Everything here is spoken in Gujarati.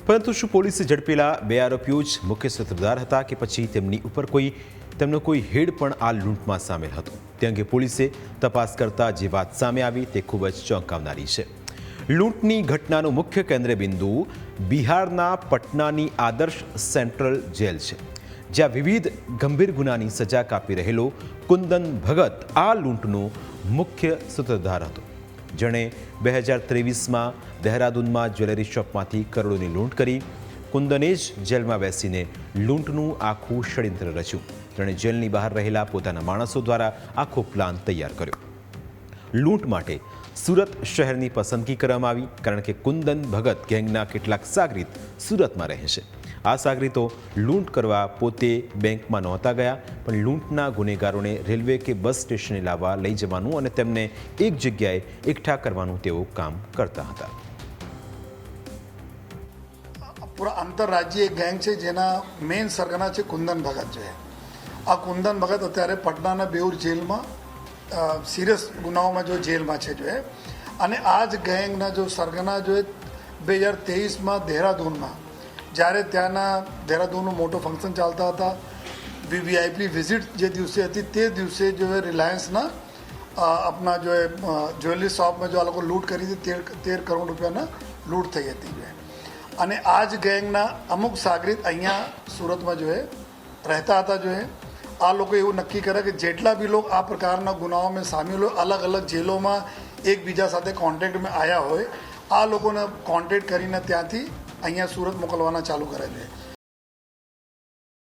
પરંતુ શું પોલીસે ઝડપેલા 2 આરોપીઓ જ મુખ્ય સૂત્રધાર હતા કે પછી તેમની ઉપર તેમનો કોઈ હેડ પણ આ લૂંટમાં સામેલ હતો? તે અંગે પોલીસે તપાસ કરતા જે વાત સામે આવી તે ખૂબ જ ચોંકાવનારી છે. લૂંટની ઘટનાનું મુખ્ય કેન્દ્ર બિંદુ બિહારના પટનાની આદર્શ સેન્ટ્રલ જેલ છે, જ્યાં વિવિધ ગંભીર ગુનાની સજા કાપી રહેલો કુંદન ભગત આ લૂંટનો મુખ્ય સૂત્રધાર હતો, જેણે 2023માં દહેરાદૂનમાં જ્વેલરી શોપમાંથી કરોડોની લૂંટ કરી. કુંદને જ જેલમાં બેસીને લૂંટનું આખું ષડયંત્ર રચ્યું. તેણે જેલની બહાર રહેલા પોતાના માણસો દ્વારા આખો પ્લાન તૈયાર કર્યો. લૂંટ માટે સુરત શહેરની પસંદગી કરવામાં આવી, કારણ કે કુંદન ભગત ગેંગના કેટલાક સાગરીત સુરતમાં રહે છે. આ સાગરીતો લૂંટ કરવા પોતે બેંકમાં નહોતા ગયા, પણ લૂંટના ગુનેગારોને રેલવે કે બસ સ્ટેશને લાવવા, લઈ જવાનું અને તેમને એક જગ્યાએ એકઠા કરવાનું તેઓ કામ કરતા હતા. પૂરા આંતરરાજ્ય એક ગેંગ છે જેના મેઇન સરગના છે કુંદન ભગત. જો આ કુંદન ભગત અત્યારે પટનાના બેઉર જેલમાં સિરિયસ ગુનાઓમાં જો જેલમાં છે. જો અને આ જ ગેંગના જો સરગના જો 2023માં દહેરાદૂનમાં, જ્યારે ત્યાંના દહેરાદૂનનો મોટો ફંક્શન ચાલતા હતા, વીવીઆઈપી વિઝિટ જે દિવસે હતી તે દિવસે જો રિલાયન્સના આપણા જો જ્વેલરી શોપમાં જો આ લોકો લૂંટ કરી હતી, 13 કરોડ રૂપિયાના લૂંટ થઈ હતી. અને આ જ ગેંગના અમુક સાગરીત અહીંયા સુરતમાં જો રહેતા હતા. જો આ લોકો એવું નક્કી કરે કે જેટલા બી લોકો આ પ્રકારના ગુનાઓમાં સામેલ હોય, અલગ અલગ જેલોમાં એકબીજા સાથે કોન્ટેક્ટમાં આવ્યા હોય, આ લોકોને કોન્ટેક્ટ કરીને ત્યાંથી અહીંયા સુરત મોકલવાના ચાલુ કરે છે.